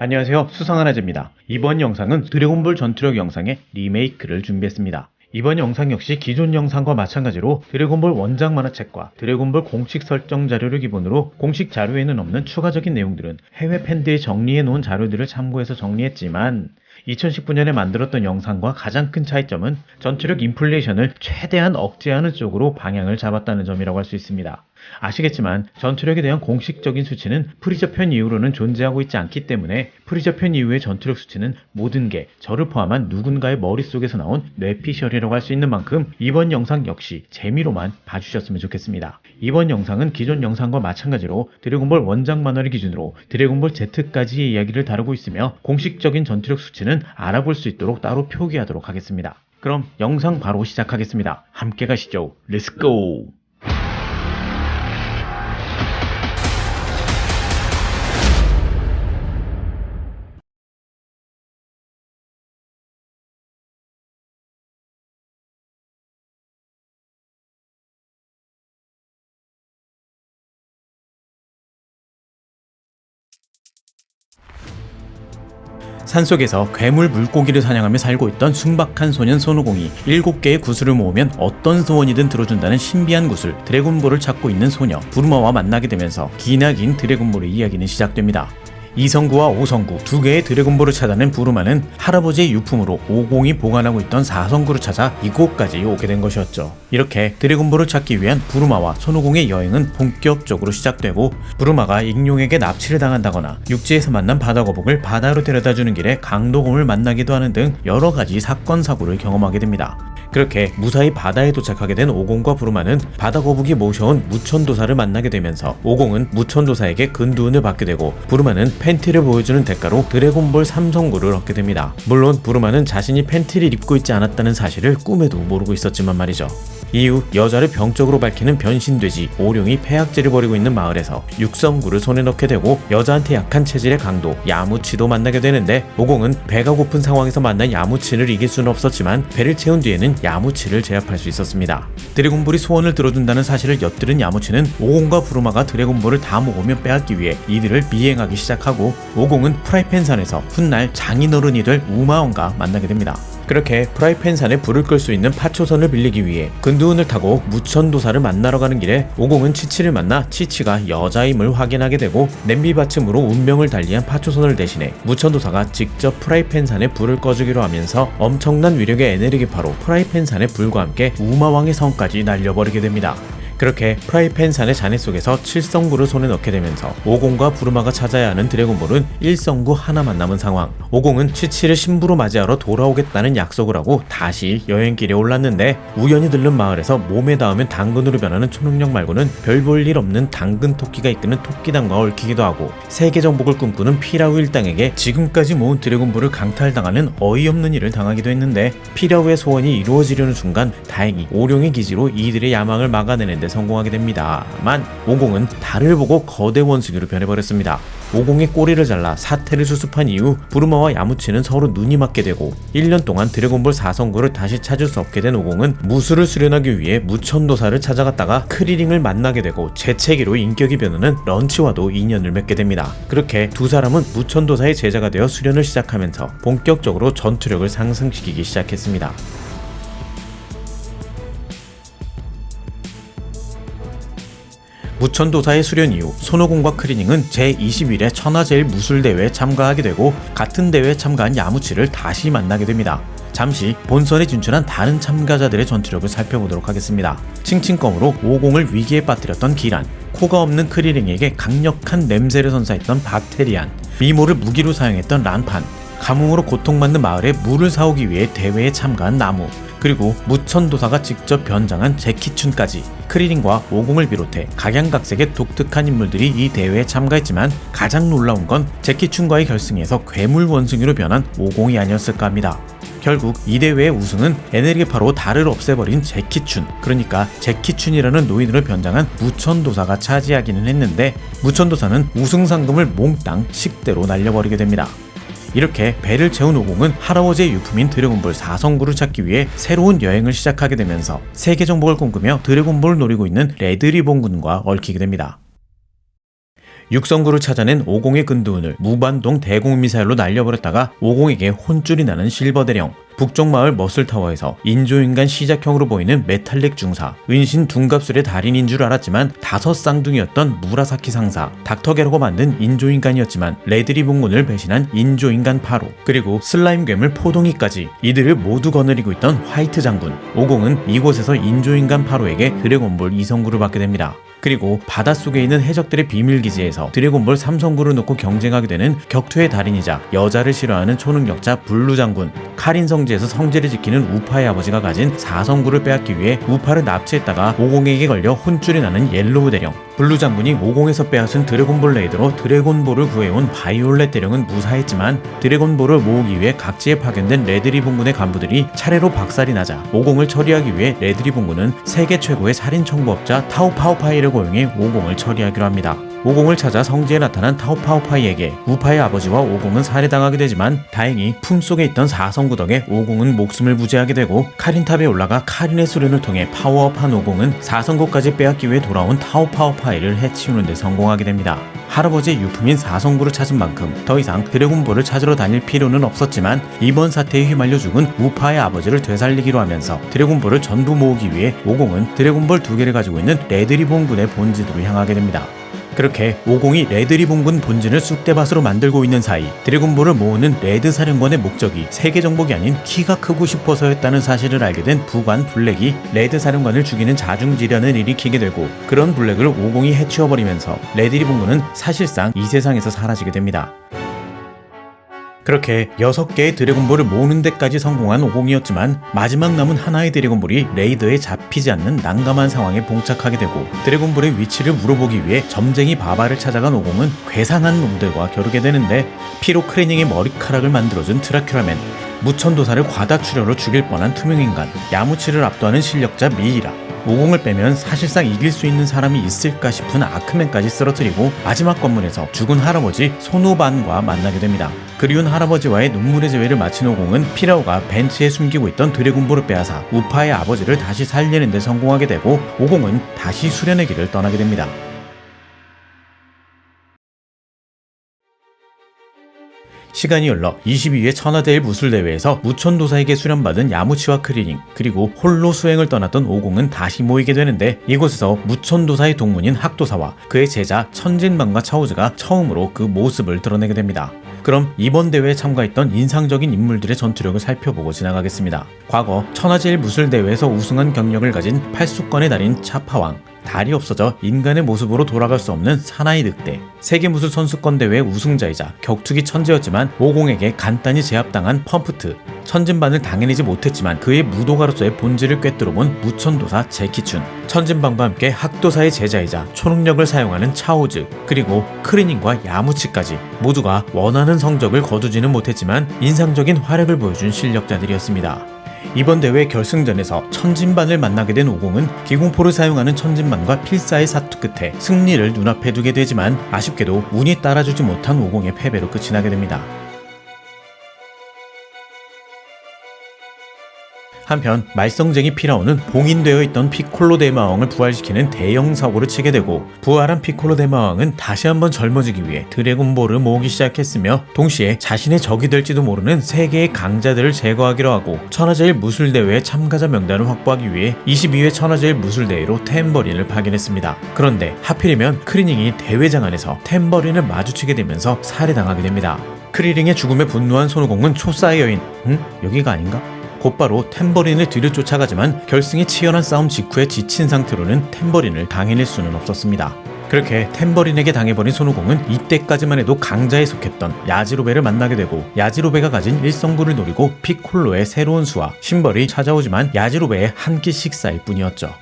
안녕하세요. 수상한아재입니다. 이번 영상은 드래곤볼 전투력 영상의 리메이크를 준비했습니다. 이번 영상 역시 기존 영상과 마찬가지로 드래곤볼 원작 만화책과 드래곤볼 공식 설정 자료를 기본으로 공식 자료에는 없는 추가적인 내용들은 해외 팬들이 정리해 놓은 자료들을 참고해서 정리했지만 2019년에 만들었던 영상과 가장 큰 차이점은 전투력 인플레이션을 최대한 억제하는 쪽으로 방향을 잡았다는 점이라고 할 수 있습니다. 아시겠지만 전투력에 대한 공식적인 수치는 프리저 편 이후로는 존재하고 있지 않기 때문에 프리저 편 이후의 전투력 수치는 모든 게 저를 포함한 누군가의 머릿속에서 나온 뇌피셜이라고 할 수 있는 만큼 이번 영상 역시 재미로만 봐주셨으면 좋겠습니다. 이번 영상은 기존 영상과 마찬가지로 드래곤볼 원작 만화를 기준으로 드래곤볼 Z까지의 이야기를 다루고 있으며 공식적인 전투력 수치는 알아볼 수 있도록 따로 표기하도록 하겠습니다. 그럼 영상 바로 시작하겠습니다. 함께 가시죠. 렛츠고! 산속에서 괴물 물고기를 사냥하며 살고 있던 순박한 소년 손오공이 7개의 구슬을 모으면 어떤 소원이든 들어준다는 신비한 구슬 드래곤볼을 찾고 있는 소녀 부르마와 만나게 되면서 기나긴 드래곤볼의 이야기는 시작됩니다. 2성구와 5성구 두 개의 드래곤볼을 찾아낸 부르마는 할아버지의 유품으로 오공이 보관하고 있던 4성구를 찾아 이곳까지 오게 된 것이었죠. 이렇게 드래곤볼을 찾기 위한 부르마와 손오공의 여행은 본격적으로 시작되고, 부르마가 익룡에게 납치를 당한다거나 육지에서 만난 바다거북을 바다로 데려다주는 길에 강도곰을 만나기도 하는 등 여러가지 사건 사고를 경험하게 됩니다. 그렇게 무사히 바다에 도착하게 된 오공과 부르마는 바다거북이 모셔온 무천도사를 만나게 되면서 오공은 무천도사에게 근두운을 받게 되고, 부르마는 팬티를 보여주는 대가로 드래곤볼 3성구를 얻게 됩니다. 물론 부르마는 자신이 팬티를 입고 있지 않았다는 사실을 꿈에도 모르고 있었지만 말이죠. 이후 여자를 병적으로 밝히는 변신돼지 오룡이 폐악질을 벌이고 있는 마을에서 6성구를 손에 넣게 되고, 여자한테 약한 체질의 강도 야무치도 만나게 되는데, 오공은 배가 고픈 상황에서 만난 야무치를 이길 수는 없었지만 배를 채운 뒤에는 야무치를 제압할 수 있었습니다. 드래곤볼이 소원을 들어준다는 사실을 엿들은 야무치는 오공과 부르마가 드래곤볼을 다 먹으며 빼앗기 위해 이들을 미행하기 시작하고, 오공은 프라이팬산에서 훗날 장인어른이 될 우마왕과 만나게 됩니다. 그렇게 프라이팬산에 불을 끌 수 있는 파초선을 빌리기 위해 근두운을 타고 무천도사를 만나러 가는 길에 오공은 치치를 만나 치치가 여자임을 확인하게 되고, 냄비 받침으로 운명을 달리한 파초선을 대신해 무천도사가 직접 프라이팬산에 불을 꺼주기로 하면서 엄청난 위력의 에네르기파로 프라이팬산의 불과 함께 우마왕의 성까지 날려버리게 됩니다. 그렇게 프라이팬산의 잔해 속에서 7성구를 손에 넣게 되면서 오공과 부르마가 찾아야 하는 드래곤볼은 1성구 하나만 남은 상황. 오공은 치치를 신부로 맞이하러 돌아오겠다는 약속을 하고 다시 여행길에 올랐는데, 우연히 들른 마을에서 몸에 닿으면 당근으로 변하는 초능력 말고는 별 볼 일 없는 당근 토끼가 이끄는 토끼단과 얽히기도 하고, 세계 정복을 꿈꾸는 피라우 일당에게 지금까지 모은 드래곤볼을 강탈당하는 어이없는 일을 당하기도 했는데, 피라우의 소원이 이루어지려는 순간 다행히 오룡의 기지로 이들의 야망을 막아내는데 성공하게 됩니다만, 오공은 달을 보고 거대 원숭이로 변해버렸습니다. 오공의 꼬리를 잘라 사태를 수습한 이후 부르마와 야무치는 서로 눈이 맞게 되고, 1년 동안 드래곤볼 4성구를 다시 찾을 수 없게 된 오공은 무술을 수련하기 위해 무천도사를 찾아갔다가 크리링을 만나게 되고, 재채기로 인격이 변하는 런치와도 인연을 맺게 됩니다. 그렇게 두 사람은 무천도사의 제자가 되어 수련을 시작하면서 본격적으로 전투력을 상승시키기 시작했습니다. 무천도사의 수련 이후 손오공과 크리닝은 제21회 천하제일 무술대회에 참가하게 되고, 같은 대회에 참가한 야무치를 다시 만나게 됩니다. 잠시 본선에 진출한 다른 참가자들의 전투력을 살펴보도록 하겠습니다. 칭칭검으로 오공을 위기에 빠뜨렸던 기란, 코가 없는 크리링에게 강력한 냄새를 선사했던 박테리안, 미모를 무기로 사용했던 란판, 가뭄으로 고통받는 마을에 물을 사오기 위해 대회에 참가한 나무, 그리고 무천도사가 직접 변장한 제키춘까지 크리링과 오공을 비롯해 각양각색의 독특한 인물들이 이 대회에 참가했지만, 가장 놀라운 건 제키춘과의 결승에서 괴물 원숭이로 변한 오공이 아니었을까 합니다. 결국 이 대회의 우승은 에네르기파로 달을 없애버린 제키춘, 그러니까 제키춘이라는 노인으로 변장한 무천도사가 차지하기는 했는데, 무천도사는 우승 상금을 몽땅 식대로 날려버리게 됩니다. 이렇게 배를 채운 오공은 할아버지의 유품인 드래곤볼 4성구를 찾기 위해 새로운 여행을 시작하게 되면서 세계 정복을 꿈꾸며 드래곤볼을 노리고 있는 레드리본 군과 얽히게 됩니다. 육성구를 찾아낸 오공의 근두운을 무반동 대공미사일로 날려버렸다가 오공에게 혼쭐이 나는 실버대령, 북쪽 마을 머슬타워에서 인조인간 시작형으로 보이는 메탈릭 중사, 은신 둔갑술의 달인인 줄 알았지만 5쌍둥이였던 무라사키 상사, 닥터게로가 만든 인조인간이었지만 레드리본군을 배신한 인조인간 8호, 그리고 슬라임 괴물 포동이까지 이들을 모두 거느리고 있던 화이트 장군. 오공은 이곳에서 인조인간 8호에게 드래곤볼 2성구를 받게 됩니다. 그리고 바닷속에 있는 해적들의 비밀기지에서 드래곤볼 3성구를 놓고 경쟁하게 되는 격투의 달인이자 여자를 싫어하는 초능력자 블루 장군, 카린 성지에서 성지를 지키는 우파의 아버지가 가진 4성구를 빼앗기 위해 우파를 납치했다가 오공에게 걸려 혼쭐이 나는 옐로우 대령, 블루 장군이 오공에서 빼앗은 드래곤볼 레이더로 드래곤볼을 구해온 바이올렛 대령은 무사했지만 드래곤볼을 모으기 위해 각지에 파견된 레드리본군의 간부들이 차례로 박살이 나자 오공을 처리하기 위해 레드리본군은 세계 최고의 살인 청부업자 타오파오파이를 고용해 오공을 처리하기로 합니다. 오공을 찾아 성지에 나타난 타오파오파이에게 우파의 아버지와 오공은 살해당하게 되지만 다행히 품속에 있던 4성구 덕에 오공은 목숨을 부지하게 되고 카린탑에 올라가 카린의 수련을 통해 파워업한 오공은 4성구까지 빼앗기 위해 돌아온 타오파오파이를 해치우는 데 성공하게 됩니다. 할아버지의 유품인 4성구를 찾은 만큼 더 이상 드래곤볼을 찾으러 다닐 필요는 없었지만 이번 사태에 휘말려 죽은 우파의 아버지를 되살리기로 하면서 드래곤볼을 전부 모으기 위해 오공은 드래곤볼 2개를 가지고 있는 레드리본군의 본진으로 향하게 됩니다. 그렇게 오공이 레드리본군 본진을 쑥대밭으로 만들고 있는 사이 드래곤볼을 모으는 레드 사령관의 목적이 세계 정복이 아닌 키가 크고 싶어서였다는 사실을 알게 된 부관 블랙이 레드 사령관을 죽이는 자중질환을 일으키게 되고 그런 블랙을 오공이 해치워버리면서 레드리본군은 사실상 이 세상에서 사라지게 됩니다. 그렇게 6개의 드래곤볼을 모으는 데까지 성공한 오공이었지만 마지막 남은 하나의 드래곤볼이 레이더에 잡히지 않는 난감한 상황에 봉착하게 되고 드래곤볼의 위치를 물어보기 위해 점쟁이 바바를 찾아간 오공은 괴상한 놈들과 겨루게 되는데 피로 크레닝의 머리카락을 만들어준 드라큘라맨, 무천도사를 과다출혈로 죽일 뻔한 투명인간, 야무치를 압도하는 실력자 미이라, 오공을 빼면 사실상 이길 수 있는 사람이 있을까 싶은 아크맨까지 쓰러뜨리고 마지막 관문에서 죽은 할아버지 소노반과 만나게 됩니다. 그리운 할아버지와의 눈물의 재회를 마친 오공은 피라오가 벤츠에 숨기고 있던 드래곤볼을 빼앗아 우파의 아버지를 다시 살리는 데 성공하게 되고 오공은 다시 수련의 길을 떠나게 됩니다. 시간이 흘러 22회 천하제일 무술대회에서 무천도사에게 수련받은 야무치와 크리닝 그리고 홀로 수행을 떠났던 오공은 다시 모이게 되는데 이곳에서 무천도사의 동문인 학도사와 그의 제자 천진방과 차오즈가 처음으로 그 모습을 드러내게 됩니다. 그럼 이번 대회에 참가했던 인상적인 인물들의 전투력을 살펴보고 지나가겠습니다. 과거 천하제일 무술대회에서 우승한 경력을 가진 팔수권의 달인 차파왕, 달이 없어져 인간의 모습으로 돌아갈 수 없는 사나이 늑대, 세계무술 선수권 대회 우승자이자 격투기 천재였지만 오공에게 간단히 제압당한 펌프트, 천진반을 당해내지 못했지만 그의 무도가로서의 본질을 꿰뚫어본 무천도사 제키춘, 천진방과 함께 학도사의 제자이자 초능력을 사용하는 차오즈, 그리고 크리닝과 야무치까지 모두가 원하는 성적을 거두지는 못했지만 인상적인 활약을 보여준 실력자들이었습니다. 이번 대회 결승전에서 천진반을 만나게 된 오공은 기공포를 사용하는 천진반과 필사의 사투 끝에 승리를 눈앞에 두게 되지만 아쉽게도 운이 따라주지 못한 오공의 패배로 끝이 나게 됩니다. 한편 말썽쟁이 피라오는 봉인되어 있던 피콜로 대마왕을 부활시키는 대형 사고를 치게 되고 부활한 피콜로 대마왕은 다시 한번 젊어지기 위해 드래곤볼을 모으기 시작했으며 동시에 자신의 적이 될지도 모르는 세계의 강자들을 제거하기로 하고 천하제일 무술대회의 참가자 명단을 확보하기 위해 22회 천하제일 무술대회로 탬버린을 파견했습니다. 그런데 하필이면 크리닝이 대회장 안에서 탬버린을 마주치게 되면서 살해당하게 됩니다. 크리닝의 죽음에 분노한 손오공은 초사의 여인, 여기가 아닌가? 곧바로 탬버린을 뒤를 쫓아가지만 결승의 치열한 싸움 직후에 지친 상태로는 탬버린을 당해낼 수는 없었습니다. 그렇게 탬버린에게 당해버린 손오공은 이때까지만 해도 강자에 속했던 야지로베를 만나게 되고 야지로베가 가진 일성구를 노리고 피콜로의 새로운 수와 심벌이 찾아오지만 야지로베의 한 끼 식사일 뿐이었죠.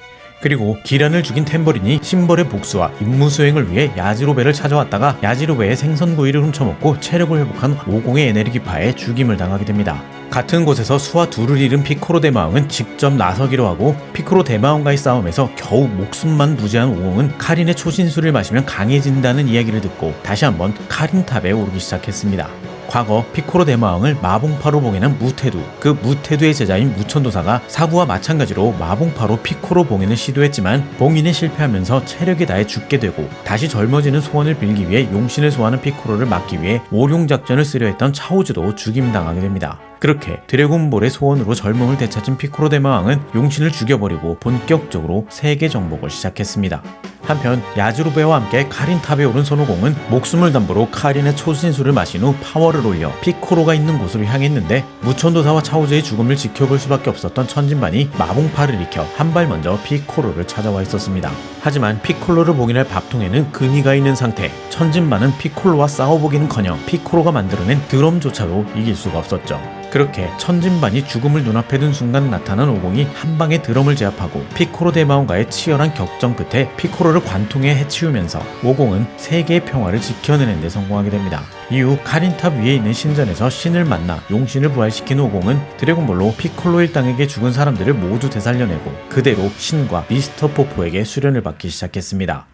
그리고 기란을 죽인 탬버린이 심벌의 복수와 임무 수행을 위해 야지로베를 찾아왔다가 야지로베의 생선구이를 훔쳐먹고 체력을 회복한 오공의 에너지파에 죽임을 당하게 됩니다. 같은 곳에서 수와 둘을 잃은 피코로 대마왕은 직접 나서기로 하고 피코로 대마왕과의 싸움에서 겨우 목숨만 부지한 오공은 카린의 초신술을 마시면 강해진다는 이야기를 듣고 다시 한번 카린탑에 오르기 시작했습니다. 과거 피코로 대마왕을 마봉파로 봉인한 무테두, 그 무테두의 제자인 무천도사가 사부와 마찬가지로 마봉파로 피코로 봉인을 시도했지만 봉인에 실패하면서 체력이 다해 죽게 되고 다시 젊어지는 소원을 빌기 위해 용신을 소환한 피코로를 막기 위해 오룡작전을 쓰려 했던 차오즈도 죽임당하게 됩니다. 그렇게 드래곤볼의 소원으로 젊음을 되찾은 피코로 대마왕은 용신을 죽여버리고 본격적으로 세계 정복을 시작했습니다. 한편 야즈루베와 함께 카린탑에 오른 손오공은 목숨을 담보로 카린의 초신술을 마신 후 파워를 올려 피코로가 있는 곳으로 향했는데 무천도사와 차오즈의 죽음을 지켜볼 수밖에 없었던 천진반이 마봉파를 일으켜 한 발 먼저 피코로를 찾아와 있었습니다. 하지만 피콜로를 봉인할 밥통에는 금이가 있는 상태, 천진반은 피콜로와 싸워보기는커녕 피코로가 만들어낸 드럼조차도 이길 수가 없었죠. 그렇게 천진반이 죽음을 눈앞에 둔 순간 나타난 오공이 한방에 드럼을 제압하고 피코로 대마왕과의 치열한 격정 끝에 피코로를 관통해 해치우면서 오공은 세계의 평화를 지켜내는 데 성공하게 됩니다. 이후 카린탑 위에 있는 신전에서 신을 만나 용신을 부활시킨 오공은 드래곤볼로 피콜로 일당에게 죽은 사람들을 모두 되살려내고 그대로 신과 미스터 포포에게 수련을 받기 시작했습니다.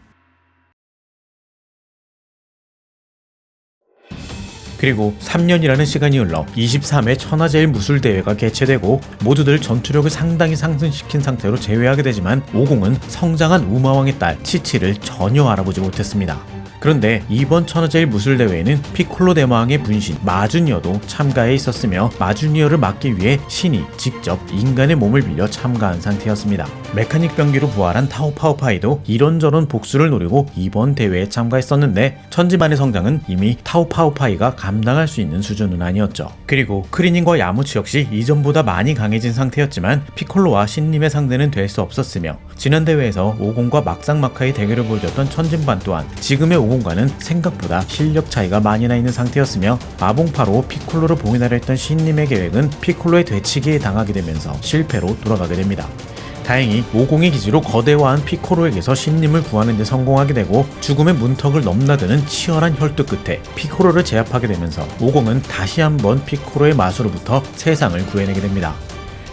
그리고 3년이라는 시간이 흘러 23회 천하제일 무술대회가 개최되고 모두들 전투력을 상당히 상승시킨 상태로 제외하게 되지만 오공은 성장한 우마왕의 딸 치치를 전혀 알아보지 못했습니다. 그런데 이번 천하제일 무술대회에는 피콜로 대마왕의 분신 마주니어도 참가해 있었으며 마주니어를 막기 위해 신이 직접 인간의 몸을 빌려 참가한 상태였습니다. 메카닉 병기로 부활한 타오파오파이도 이런저런 복수를 노리고 이번 대회에 참가했었는데 천지반의 성장은 이미 타오파오파이가 감당할 수 있는 수준은 아니었죠. 그리고 크리닝과 야무치 역시 이전보다 많이 강해진 상태였지만 피콜로와 신님의 상대는 될 수 없었으며 지난 대회에서 오공과 막상막하의 대결을 보여줬던 천진반 또한 지금의 오공과는 생각보다 실력 차이가 많이 나 있는 상태였으며 마봉파로 피콜로를 봉인하려 했던 신님의 계획은 피콜로의 되치기에 당하게 되면서 실패로 돌아가게 됩니다. 다행히 오공의 기지로 거대화한 피코로에게서 신님을 구하는 데 성공하게 되고 죽음의 문턱을 넘나드는 치열한 혈투 끝에 피코로를 제압하게 되면서 오공은 다시 한번 피코로의 마수로부터 세상을 구해내게 됩니다.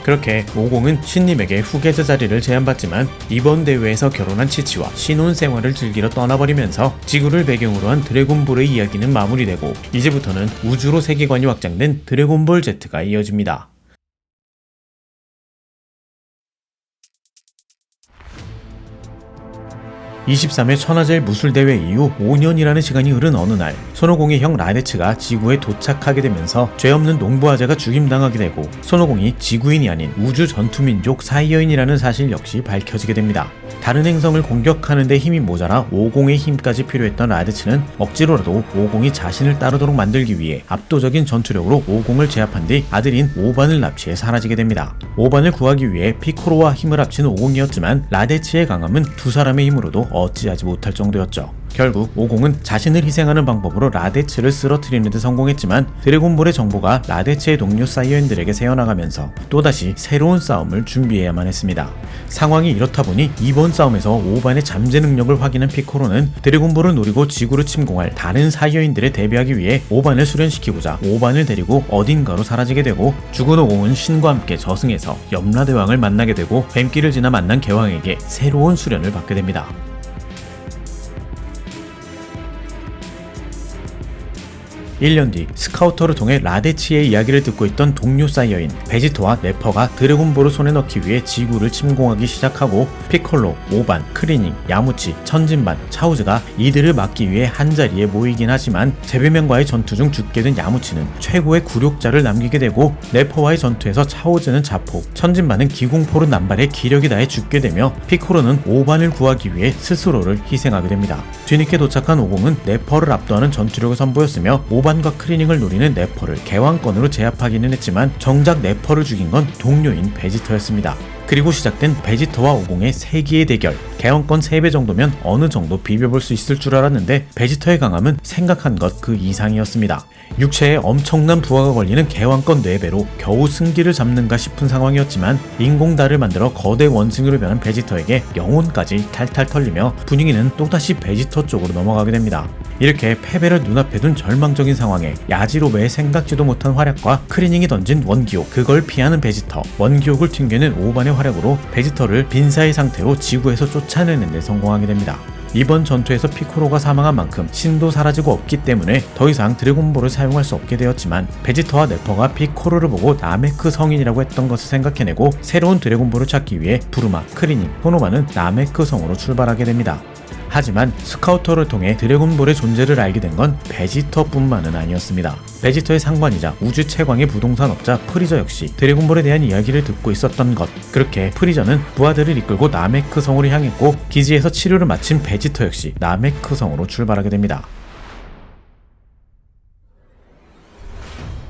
그렇게 오공은 신님에게 후계자 자리를 제안받지만 이번 대회에서 결혼한 치치와 신혼생활을 즐기러 떠나버리면서 지구를 배경으로 한 드래곤볼의 이야기는 마무리되고 이제부터는 우주로 세계관이 확장된 드래곤볼 Z가 이어집니다. 23회 천하제일 무술대회 이후 5년이라는 시간이 흐른 어느 날 손오공의 형 라데츠가 지구에 도착하게 되면서 죄 없는 농부아재가 죽임당하게 되고 손오공이 지구인이 아닌 우주 전투민족 사이어인이라는 사실 역시 밝혀지게 됩니다. 다른 행성을 공격하는 데 힘이 모자라 오공의 힘까지 필요했던 라데츠는 억지로라도 오공이 자신을 따르도록 만들기 위해 압도적인 전투력으로 오공을 제압한 뒤 아들인 오반을 납치해 사라지게 됩니다. 오반을 구하기 위해 피코로와 힘을 합친 오공이었지만 라데츠의 강함은 두 사람의 힘으로도 어찌하지 못할 정도였죠. 결국 오공은 자신을 희생하는 방법으로 라데츠를 쓰러뜨리는 데 성공했지만 드래곤볼의 정보가 라데츠의 동료 사이어인들에게 새어나가면서 또다시 새로운 싸움을 준비해야만 했습니다. 상황이 이렇다 보니 이번 싸움에서 오반의 잠재 능력을 확인한 피코로는 드래곤볼을 노리고 지구를 침공할 다른 사이어인들에 대비하기 위해 오반을 수련시키고자 오반을 데리고 어딘가로 사라지게 되고 죽은 오공은 신과 함께 저승에서 염라대왕을 만나게 되고 뱀길을 지나 만난 개왕에게 새로운 수련을 받게 됩니다. 1년 뒤 스카우터를 통해 라데치의 이야기를 듣고 있던 동료 사이어인 베지터와 네퍼가 드래곤볼을 손에 넣기 위해 지구를 침공하기 시작하고 피콜로, 오반, 크리닝, 야무치, 천진반, 차우즈가 이들을 막기 위해 한자리에 모이긴 하지만 제비맨과의 전투 중 죽게 된 야무치는 최고의 굴욕자를 남기게 되고 네퍼와의 전투에서 차우즈는 자폭, 천진반은 기공포로 난발해 기력이 다해 죽게 되며 피콜로는 오반을 구하기 위해 스스로를 희생하게 됩니다. 뒤늦게 도착한 오공은 네퍼를 압도하는 전투력을 선보였으며 오반과 크리닝을 노리는 네퍼를 개왕권으로 제압하기는 했지만 정작 네퍼를 죽인 건 동료인 베지터였습니다. 그리고 시작된 베지터와 오공의 세기의 대결. 개왕권 3배 정도면 어느 정도 비벼볼 수 있을 줄 알았는데 베지터의 강함은 생각한 것 그 이상이었습니다. 육체에 엄청난 부하가 걸리는 개왕권 4배로 겨우 승기를 잡는가 싶은 상황이었지만 인공달을 만들어 거대 원숭이로 변한 베지터에게 영혼까지 탈탈 털리며 분위기는 또다시 베지터 쪽으로 넘어가게 됩니다. 이렇게 패배를 눈앞에 둔 절망적인 상황에 야지로베의 생각지도 못한 활약과 크리닝이 던진 원기옥, 그걸 피하는 베지터, 원기옥을 튕겨낸 오반의 활약으로 베지터를 빈사의 상태로 지구에서 쫓아내는 데 성공하게 됩니다. 이번 전투에서 피코로가 사망한 만큼 신도 사라지고 없기 때문에 더 이상 드래곤볼을 사용할 수 없게 되었지만, 베지터와 네퍼가 피코로를 보고 나메크 성인이라고 했던 것을 생각해내고 새로운 드래곤볼을 찾기 위해 부르마, 크리닝, 호노마는 나메크 성으로 출발하게 됩니다. 하지만 스카우터를 통해 드래곤볼의 존재를 알게 된 건 베지터뿐만은 아니었습니다. 베지터의 상관이자 우주 최강의 부동산 업자 프리저 역시 드래곤볼에 대한 이야기를 듣고 있었던 것. 그렇게 프리저는 부하들을 이끌고 나메크 성으로 향했고, 기지에서 치료를 마친 베지터 역시 나메크 성으로 출발하게 됩니다.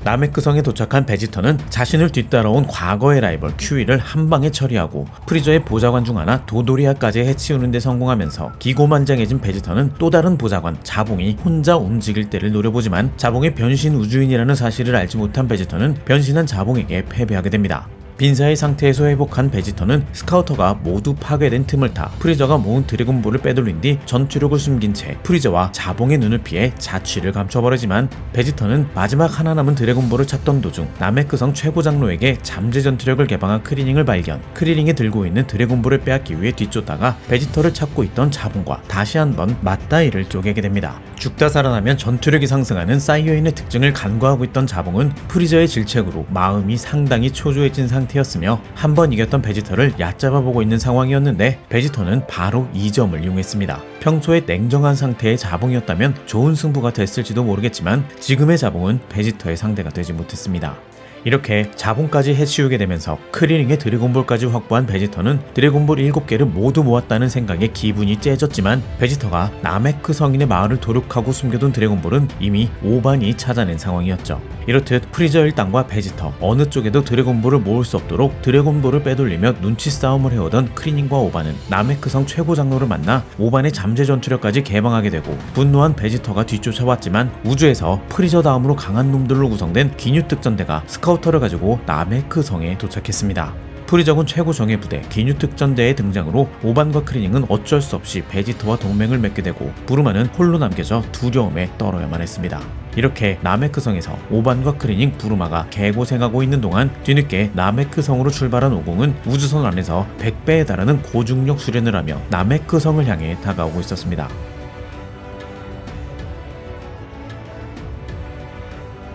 나메크 성에 도착한 베지터는 자신을 뒤따라온 과거의 라이벌 큐이를 한방에 처리하고 프리저의 보좌관 중 하나 도도리아까지 해치우는 데 성공하면서 기고만장해진 베지터는 또 다른 보좌관 자봉이 혼자 움직일 때를 노려보지만, 자봉의 변신 우주인이라는 사실을 알지 못한 베지터는 변신한 자봉에게 패배하게 됩니다. 빈사의 상태에서 회복한 베지터는 스카우터가 모두 파괴된 틈을 타 프리저가 모은 드래곤볼을 빼돌린 뒤 전투력을 숨긴 채 프리저와 자봉의 눈을 피해 자취를 감춰버리지만, 베지터는 마지막 하나 남은 드래곤볼을 찾던 도중 나메크성 최고 장로에게 잠재 전투력을 개방한 크리닝을 발견. 크리닝이 들고 있는 드래곤볼을 빼앗기 위해 뒤쫓다가 베지터를 찾고 있던 자봉과 다시 한번 맞다이를 쪼개게 됩니다. 죽다 살아나면 전투력이 상승하는 사이어인의 특징을 간과하고 있던 자봉은 프리저의 질책으로 마음이 상당히 초조해진 상태였으며, 한번 이겼던 베지터를 얕잡아보고 있는 상황이었는데, 베지터는 바로 이 점을 이용했습니다. 평소에 냉정한 상태의 자봉이었다면 좋은 승부가 됐을지도 모르겠지만, 지금의 자봉은 베지터의 상대가 되지 못했습니다. 이렇게 자봉까지 해치우게 되면서 크리닝의 드래곤볼까지 확보한 베지터는 드래곤볼 7개를 모두 모았다는 생각에 기분이 째졌지만, 베지터가 나메크 성인의 마을을 도륙하고 숨겨둔 드래곤볼은 이미 오반이 찾아낸 상황이었죠. 이렇듯 프리저 일당과 베지터 어느 쪽에도 드래곤볼을 모을 수 없도록 드래곤볼을 빼돌리며 눈치 싸움을 해오던 크리닝과 오반은 나메크성 최고 장로를 만나 오반의 잠재 전투력까지 개방하게 되고, 분노한 베지터가 뒤쫓아왔지만 우주에서 프리저 다음으로 강한 놈들로 구성된 기뉴 특전대가 스카우터를 가지고 나메크 성에 도착했습니다. 프리저군 최고 정예 부대 기뉴 특전대의 등장으로 오반과 크리닝은 어쩔 수 없이 베지터와 동맹을 맺게 되고, 부르마는 홀로 남겨져 두려움에 떨어야만 했습니다. 이렇게 나메크 성에서 오반과 크리닝, 부르마가 개고생하고 있는 동안 뒤늦게 나메크 성으로 출발한 오공은 우주선 안에서 100배에 달하는 고중력 수련을 하며 나메크 성을 향해 다가오고 있었습니다.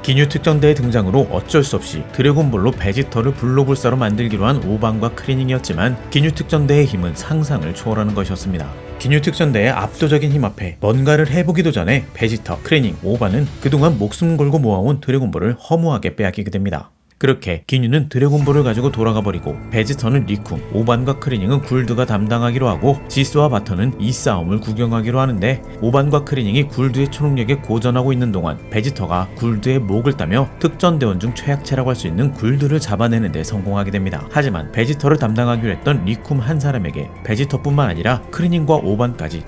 기뉴 특전대의 등장으로 어쩔 수 없이 드래곤볼로 베지터를 불로불사로 만들기로 한 오반과 크리닝이었지만, 기뉴 특전대의 힘은 상상을 초월하는 것이었습니다. 기뉴 특전대의 압도적인 힘 앞에 뭔가를 해보기도 전에 베지터, 크리닝, 오반은 그동안 목숨 걸고 모아온 드래곤볼을 허무하게 빼앗기게 됩니다. 그렇게 기뉴는 드래곤볼을 가지고 돌아가 버리고, 베지터는 리쿰, 오반과 크리닝은 굴드가 담당하기로 하고, 지스와 바터는 이 싸움을 구경하기로 하는데, 오반과 크리닝이 굴드의 초능력에 고전하고 있는 동안 베지터가 굴드의 목을 따며 특전대원 중 최약체라고 할 수 있는 굴드를 잡아내는 데 성공하게 됩니다. 하지만 베지터를 담당하기로 했던 리쿰 한 사람에게 베지터뿐만 아니라 크리닝과 오반까지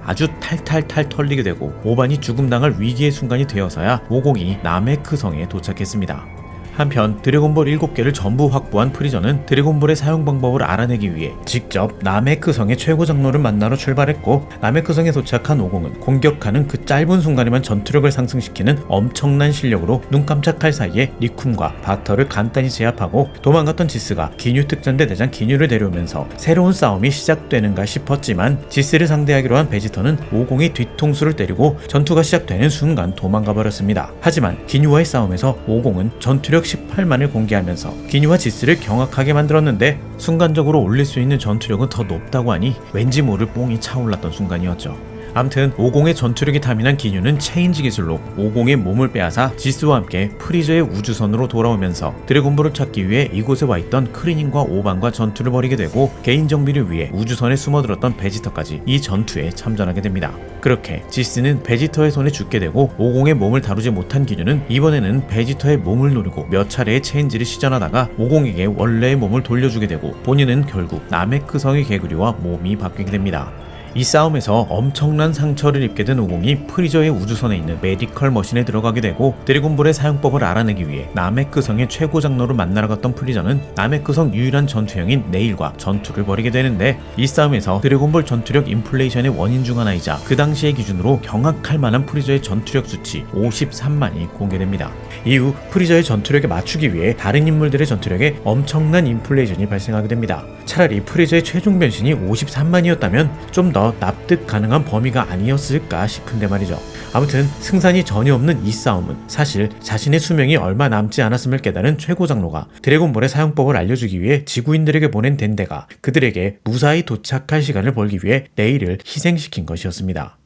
아주 탈탈 털리게 되고, 오반이 죽음당할 위기의 순간이 되어서야 오공이 나메크 성에 도착했습니다. 한편 드래곤볼 7개를 전부 확보한 프리저는 드래곤볼의 사용 방법을 알아내기 위해 직접 나메크 성의 최고 장로를 만나러 출발했고, 나메크 성에 도착한 오공은 공격하는 그 짧은 순간에만 전투력을 상승시키는 엄청난 실력으로 눈 깜짝할 사이에 리쿰과 바터를 간단히 제압하고, 도망갔던 지스가 기뉴 특전대 대장 기뉴를 데려오면서 새로운 싸움이 시작되는가 싶었지만, 지스를 상대하기로 한 베지터는 오공의 뒤통수를 때리고 전투가 시작되는 순간 도망가 버렸습니다. 하지만 기뉴와의 싸움에서 오공은 전투력 18만을 공개하면서 기뉴와 지스를 경악하게 만들었는데, 순간적으로 올릴 수 있는 전투력은 더 높다고 하니 왠지 모를 뽕이 차올랐던 순간이었죠. 암튼 오공의 전투력이 탐인한 기뉴는 체인지 기술로 오공의 몸을 빼앗아 지스와 함께 프리저의 우주선으로 돌아오면서 드래곤볼을 찾기 위해 이곳에 와있던 크리닝과 오반과 전투를 벌이게 되고, 개인 정비를 위해 우주선에 숨어들었던 베지터까지 이 전투에 참전하게 됩니다. 그렇게 지스는 베지터의 손에 죽게 되고, 오공의 몸을 다루지 못한 기뉴는 이번에는 베지터의 몸을 노리고 몇 차례의 체인지를 시전하다가 오공에게 원래의 몸을 돌려주게 되고, 본인은 결국 나메크 성의 개구리와 몸이 바뀌게 됩니다. 이 싸움에서 엄청난 상처를 입게 된 오공이 프리저의 우주선에 있는 메디컬 머신에 들어가게 되고, 드래곤볼의 사용법을 알아내기 위해 나메크성의 최고 장로를 만나러 갔던 프리저는 나메크성 유일한 전투형인 네일과 전투를 벌이게 되는데, 이 싸움에서 드래곤볼 전투력 인플레이션의 원인 중 하나이자 그 당시의 기준으로 경악할 만한 프리저의 전투력 수치 53만이 공개됩니다. 이후 프리저의 전투력에 맞추기 위해 다른 인물들의 전투력에 엄청난 인플레이션이 발생하게 됩니다. 차라리 프리저의 최종 변신이 53만이었다면 좀 더 납득 가능한 범위가 아니었을까 싶은데 말이죠. 아무튼 승산이 전혀 없는 이 싸움은 사실 자신의 수명이 얼마 남지 않았음을 깨달은 최고 장로가 드래곤볼의 사용법을 알려주기 위해 지구인들에게 보낸 덴데가 그들에게 무사히 도착할 시간을 벌기 위해 네일을 희생시킨 것이었습니다.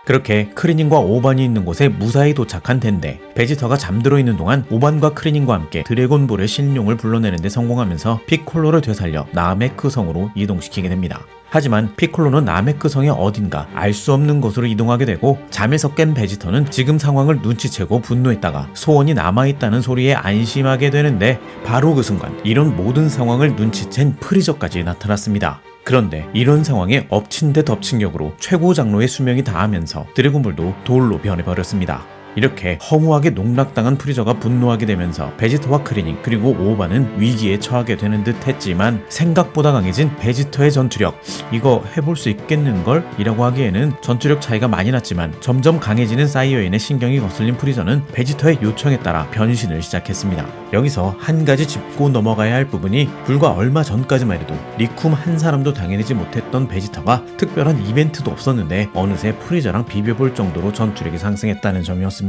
그렇게 크리닝과 오반이 있는 곳에 무사히 도착한 덴데, 베지터가 잠들어 있는 동안 오반과 크리닝과 함께 드래곤볼의 신용을 불러내는 데 성공하면서 피콜로를 되살려 나메크 성으로 이동시키게 됩니다. 하지만 피콜로는 나메크 성의 어딘가 알 수 없는 곳으로 이동하게 되고, 잠에서 깬 베지터는 지금 상황을 눈치채고 분노했다가 소원이 남아있다는 소리에 안심하게 되는데, 바로 그 순간 이런 모든 상황을 눈치챈 프리저까지 나타났습니다. 그런데 이런 상황에 엎친 데 덮친 격으로 최고 장로의 수명이 다하면서 드래곤볼도 돌로 변해버렸습니다. 이렇게 허무하게 농락당한 프리저가 분노하게 되면서 베지터와 크리닝 그리고 오반은 위기에 처하게 되는 듯 했지만, 생각보다 강해진 베지터의 전투력, 이거 해볼 수 있겠는걸? 이라고 하기에는 전투력 차이가 많이 났지만 점점 강해지는 사이어인의 신경이 거슬린 프리저는 베지터의 요청에 따라 변신을 시작했습니다. 여기서 한 가지 짚고 넘어가야 할 부분이, 불과 얼마 전까지만 해도 리쿰 한 사람도 당해내지 못했던 베지터가 특별한 이벤트도 없었는데 어느새 프리저랑 비벼볼 정도로 전투력이 상승했다는 점이었습니다.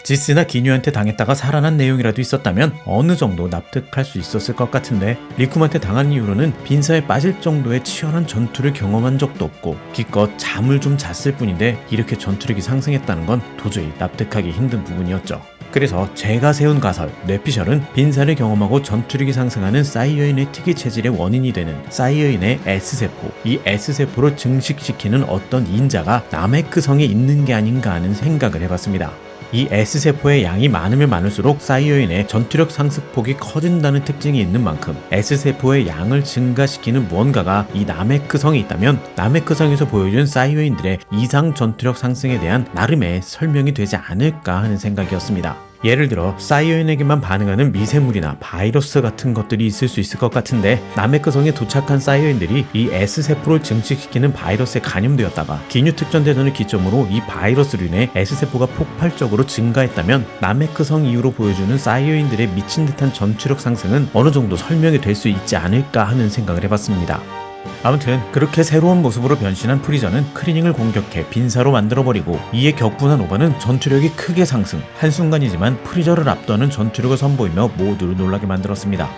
지스나 기뉴한테 당했다가 살아난 내용이라도 있었다면 어느 정도 납득할 수 있었을 것 같은데, 리쿰한테 당한 이후로는 빈사에 빠질 정도의 치열한 전투를 경험한 적도 없고 기껏 잠을 좀 잤을 뿐인데 이렇게 전투력이 상승했다는 건 도저히 납득하기 힘든 부분이었죠. 그래서 제가 세운 가설 뇌피셜은 빈사를 경험하고 전투력이 상승하는 사이어인의 특이 체질의 원인이 되는 사이어인의 S세포, 이 S세포를 증식시키는 어떤 인자가 나메크 성에 있는 게 아닌가 하는 생각을 해봤습니다. 이 S세포의 양이 많으면 많을수록 사이어인의 전투력 상승폭이 커진다는 특징이 있는 만큼, S세포의 양을 증가시키는 무언가가 이 나메크성에 있다면 나메크성에서 보여준 사이어인들의 이상 전투력 상승에 대한 나름의 설명이 되지 않을까 하는 생각이었습니다. 예를 들어 사이어인에게만 반응하는 미생물이나 바이러스 같은 것들이 있을 수 있을 것 같은데, 나메크성에 도착한 사이어인들이 이 S세포를 증식시키는 바이러스에 감염되었다가 기뉴 특전 대전을 기점으로 이 바이러스로 인해 S세포가 폭발적으로 증가했다면 나메크성 이후로 보여주는 사이어인들의 미친 듯한 전투력 상승은 어느 정도 설명이 될 수 있지 않을까 하는 생각을 해봤습니다. 아무튼 그렇게 새로운 모습으로 변신한 프리저는 크리닝을 공격해 빈사로 만들어버리고, 이에 격분한 오반은 전투력이 크게 상승, 한순간이지만 프리저를 압도하는 전투력을 선보이며 모두를 놀라게 만들었습니다.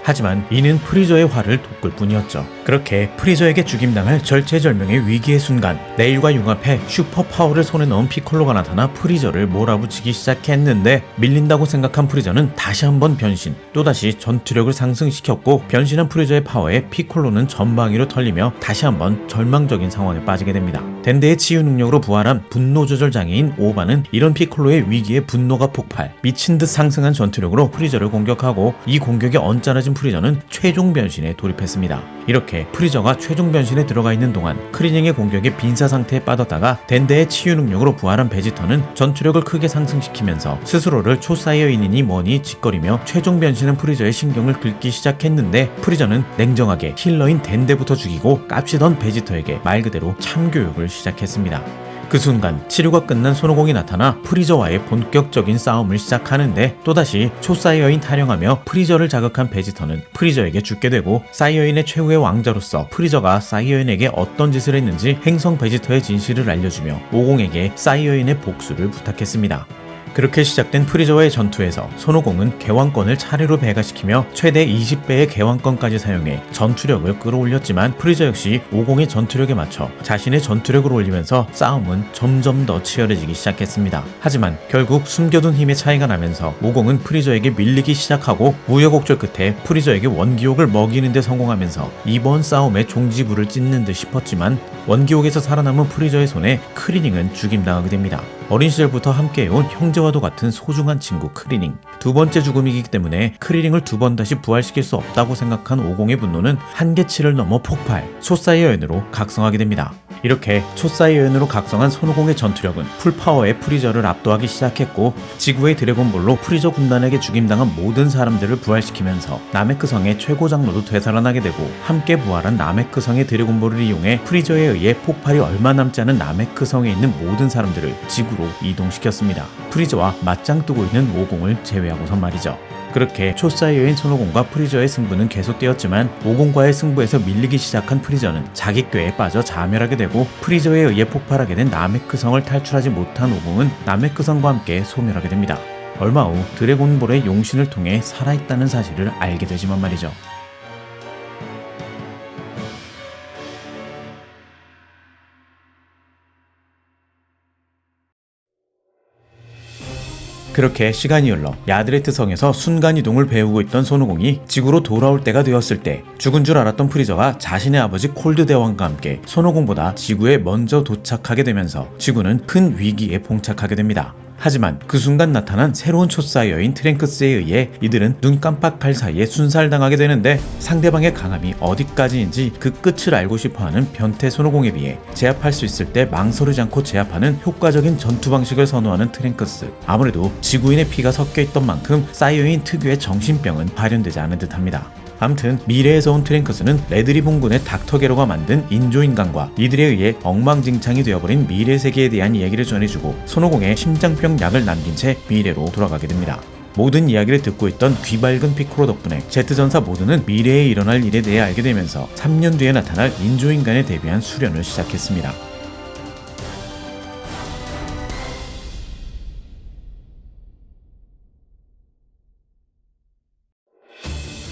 하지만 이는 프리저의 화를 돋굴 뿐이었죠. 그렇게 프리저에게 죽임당할 절체절명의 위기의 순간, 네일과 융합해 슈퍼파워를 손에 넣은 피콜로가 나타나 프리저를 몰아붙이기 시작했는데, 밀린다고 생각한 프리저는 다시 한번 변신, 또다시 전투력을 상승시켰고, 변신한 프리저의 파워에 피콜로는 전방위로 털리며 다시 한번 절망적인 상황에 빠지게 됩니다. 덴데의 치유 능력으로 부활한 분노 조절 장애인 오반은 이런 피콜로의 위기에 분노가 폭발, 미친 듯 상승한 전투력으로 프리저를 공격하고, 이 공격에 언짢아진 프리저는 최종 변신에 돌입했습니다. 이렇게 프리저가 최종 변신에 들어가 있는 동안 크리닝의 공격에 빈사 상태에 빠졌다가 덴데의 치유 능력으로 부활한 베지터는 전투력을 크게 상승시키면서 스스로를 초사이어인이니 뭐니 짓거리며 최종 변신한 프리저의 신경을 긁기 시작했는데, 프리저는 냉정하게 힐러인 덴데부터 죽이고 깝치던 베지터에게 말 그대로 참교육을 시작했습니다. 그 순간 치료가 끝난 손오공이 나타나 프리저와의 본격적인 싸움을 시작하는데, 또다시 초사이어인 타령하며 프리저를 자극한 베지터는 프리저에게 죽게 되고, 사이어인의 최후의 왕자로서 프리저가 사이어인에게 어떤 짓을 했는지 행성 베지터의 진실을 알려주며 오공에게 사이어인의 복수를 부탁했습니다. 그렇게 시작된 프리저와의 전투에서 손오공은 개왕권을 차례로 배가시키며 최대 20배의 개왕권까지 사용해 전투력을 끌어올렸지만, 프리저 역시 오공의 전투력에 맞춰 자신의 전투력을 올리면서 싸움은 점점 더 치열해지기 시작했습니다. 하지만 결국 숨겨둔 힘의 차이가 나면서 오공은 프리저에게 밀리기 시작하고, 우여곡절 끝에 프리저에게 원기옥을 먹이는 데 성공하면서 이번 싸움에 종지부를 찍는 듯 싶었지만, 원기옥에서 살아남은 프리저의 손에 크리닝은 죽임당하게 됩니다. 어린 시절부터 함께해온 형제와도 같은 소중한 친구 크리닝, 두 번째 죽음이기 때문에 크리링을 두 번 다시 부활시킬 수 없다고 생각한 오공의 분노는 한계치를 넘어 폭발, 초사이어 연으로 각성하게 됩니다. 이렇게 초사이어 연으로 각성한 손오공의 전투력은 풀파워의 프리저를 압도하기 시작했고, 지구의 드래곤볼로 프리저 군단에게 죽임당한 모든 사람들을 부활시키면서 나메크성의 최고 장로도 되살아나게 되고, 함께 부활한 나메크성의 드래곤볼을 이용해 프리저에 의해 폭발이 얼마 남지 않은 나메크성에 있는 모든 사람들을 지구로 이동시켰습니다. 프리저와 맞짱 뜨고 있는 오공을 제외하고선 말이죠. 그렇게 초사이어인 손오공과 프리저의 승부는 계속되었지만, 오공과의 승부에서 밀리기 시작한 프리저는 자기 꾀에 빠져 자멸하게 되고, 프리저에 의해 폭발하게 된 나메크성을 탈출하지 못한 오공은 나메크성과 함께 소멸하게 됩니다. 얼마 후 드래곤볼의 용신을 통해 살아있다는 사실을 알게 되지만 말이죠. 그렇게 시간이 흘러 야드레트 성에서 순간이동을 배우고 있던 손오공이 지구로 돌아올 때가 되었을 때, 죽은 줄 알았던 프리저가 자신의 아버지 콜드 대왕과 함께 손오공보다 지구에 먼저 도착하게 되면서 지구는 큰 위기에 봉착하게 됩니다. 하지만 그 순간 나타난 새로운 초사이어인 트랭크스에 의해 이들은 눈 깜빡할 사이에 순살당하게 되는데, 상대방의 강함이 어디까지인지 그 끝을 알고 싶어하는 변태 손오공에 비해 제압할 수 있을 때 망설이지 않고 제압하는 효과적인 전투 방식을 선호하는 트랭크스. 아무래도 지구인의 피가 섞여있던 만큼 사이어인 특유의 정신병은 발현되지 않은 듯합니다. 아무튼 미래에서 온 트랭크스는 레드리본군의 닥터 게로가 만든 인조인간과 이들에 의해 엉망진창이 되어버린 미래 세계에 대한 이야기를 전해주고, 손오공의 심장병 약을 남긴 채 미래로 돌아가게 됩니다. 모든 이야기를 듣고 있던 귀밝은 피코로 덕분에 제트전사 모두는 미래에 일어날 일에 대해 알게 되면서 3년 뒤에 나타날 인조인간에 대비한 수련을 시작했습니다.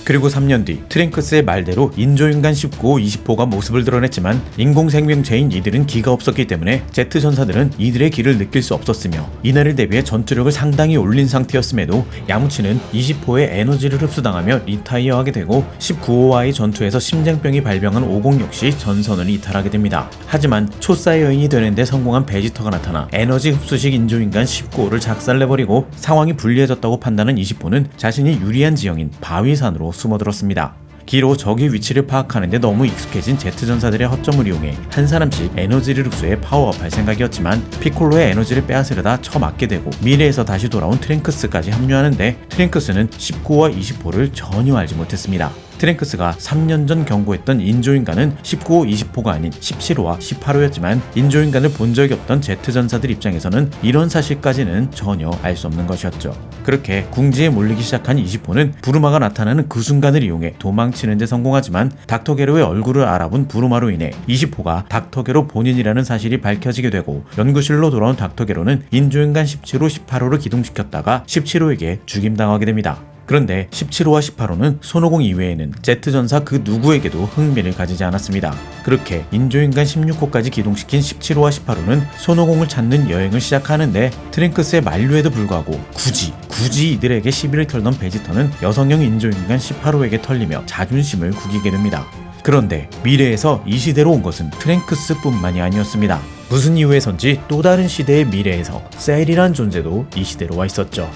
그리고 3년 뒤 트랭크스의 말대로 인조인간 19호, 20호가 모습을 드러냈지만, 인공생명체인 이들은 기가 없었기 때문에 제트 전사들은 이들의 기를 느낄 수 없었으며, 이날을 대비해 전투력을 상당히 올린 상태였음에도 야무치는 20호의 에너지를 흡수당하며 리타이어하게 되고, 19호와의 전투에서 심장병이 발병한 50 역시 전선을 이탈하게 됩니다. 하지만 초사이어인이 되는데 성공한 베지터가 나타나 에너지 흡수식 인조인간 19호를 작살내버리고, 상황이 불리해졌다고 판단한 20호는 자신이 유리한 지형인 바위산으로 숨어들었습니다. 기로 적의 위치를 파악하는데 너무 익숙해진 제트전사들의 허점을 이용해 한 사람씩 에너지를 흡수해 파워업할 생각이었지만, 피콜로의 에너지를 빼앗으려다 처맞게 되고 미래에서 다시 돌아온 트랭크스까지 합류하는데, 트랭크스는 19호와 20호를 전혀 알지 못했습니다. 트랭크스가 3년 전 경고했던 인조인간은 19호, 20호가 아닌 17호와 18호였지만, 인조인간을 본 적이 없던 제트전사들 입장에서는 이런 사실까지는 전혀 알 수 없는 것이었죠. 그렇게 궁지에 몰리기 시작한 20호는 부르마가 나타나는 그 순간을 이용해 도망치는 데 성공하지만, 닥터 게로의 얼굴을 알아본 부르마로 인해 20호가 닥터 게로 본인이라는 사실이 밝혀지게 되고, 연구실로 돌아온 닥터 게로는 인조인간 17호, 18호를 기동시켰다가 17호에게 죽임당하게 됩니다. 그런데 17호와 18호는 손오공 이외에는 제트전사 그 누구에게도 흥미를 가지지 않았습니다. 그렇게 인조인간 16호까지 기동시킨 17호와 18호는 손오공을 찾는 여행을 시작하는데, 트랭크스의 만류에도 불구하고 굳이 이들에게 시비를 털던 베지터는 여성형 인조인간 18호에게 털리며 자존심을 구기게 됩니다. 그런데 미래에서 이 시대로 온 것은 트랭크스뿐만이 아니었습니다. 무슨 이유에선지 또 다른 시대의 미래에서 셀이란 존재도 이 시대로 와 있었죠.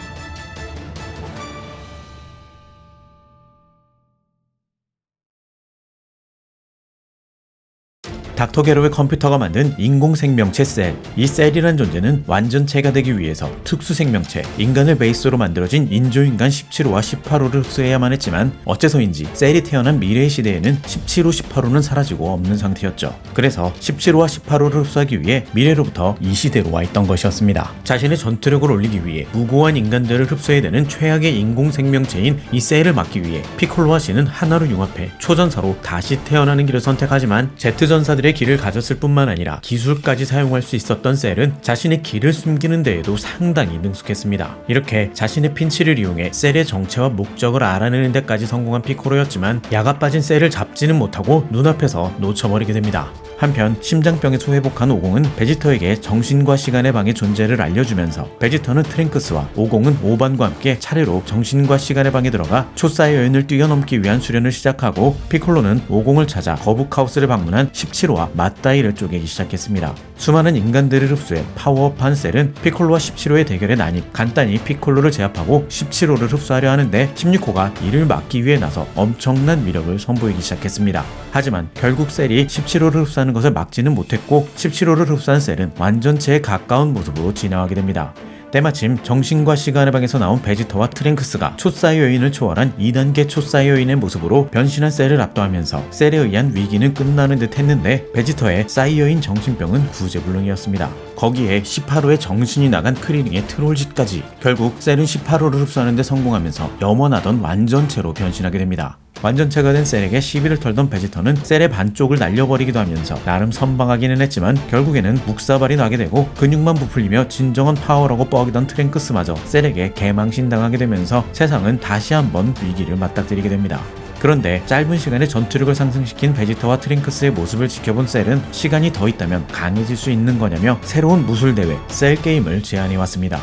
닥터 게로의 컴퓨터가 만든 인공생명체 셀. 이 셀이란 존재는 완전체가 되기 위해서 특수생명체, 인간을 베이스로 만들어진 인조인간 17호와 18호를 흡수해야만 했지만, 어째서인지 셀이 태어난 미래의 시대에는 17호, 18호는 사라지고 없는 상태였죠. 그래서 17호와 18호를 흡수하기 위해 미래로부터 이 시대로 와 있던 것이었습니다. 자신의 전투력을 올리기 위해 무고한 인간들을 흡수해야 되는 최악의 인공생명체인 이 셀을 막기 위해 피콜로와 신은 하나로 융합해 초전사로 다시 태어나는 길을 선택하지만, 제트전사들의 길을 가졌을 뿐만 아니라 기술까지 사용할 수 있었던 셀은 자신의 길을 숨기는 데에도 상당히 능숙했습니다. 이렇게 자신의 핀치를 이용해 셀의 정체와 목적을 알아내는 데까지 성공한 피코로였지만, 야가 빠진 셀을 잡지는 못하고 눈앞에서 놓쳐버리게 됩니다. 한편 심장병에서 회복한 오공은 베지터에게 정신과 시간의 방의 존재를 알려주면서 베지터는 트랭크스와 오공은 오반과 함께 차례로 정신과 시간의 방에 들어가 초사의 여인을 뛰어넘기 위한 수련을 시작하고 피콜로는 오공을 찾아 거북하우스를 방문한 17호와 맞다이를 쪼개기 시작했습니다. 수많은 인간들을 흡수해 파워업한 셀은 피콜로와 17호의 대결에 나뉘 간단히 피콜로를 제압하고 17호를 흡수하려 하는데 16호가 이를 막기 위해 나서 엄청난 위력을 선보이기 시작했습니다. 하지만 결국 셀이 17호를 흡수하는 것을 막지는 못했고 17호를 흡수한 셀은 완전체에 가까운 모습으로 진화하게 됩니다. 때마침 정신과 시간의 방에서 나온 베지터와 트랭크스가 초사이어인을 초월한 2단계 초사이어인의 모습으로 변신한 셀을 압도하면서 셀에 의한 위기는 끝나는 듯 했는데 베지터의 사이어인 정신병은 구제불능이었습니다. 거기에 18호의 정신이 나간 크리링의 트롤짓까지 결국 셀은 18호를 흡수하는 데 성공하면서 염원하던 완전체로 변신하게 됩니다. 완전체가 된 셀에게 시비를 털던 베지터는 셀의 반쪽을 날려버리기도 하면서 나름 선방하기는 했지만 결국에는 묵사발이 나게 되고 근육만 부풀리며 진정한 파워라고 뻐기던 트랭크스마저 셀에게 개망신당하게 되면서 세상은 다시 한번 위기를 맞닥뜨리게 됩니다. 그런데 짧은 시간에 전투력을 상승시킨 베지터와 트랭크스의 모습을 지켜본 셀은 시간이 더 있다면 강해질 수 있는 거냐며 새로운 무술대회 셀 게임을 제안해왔습니다.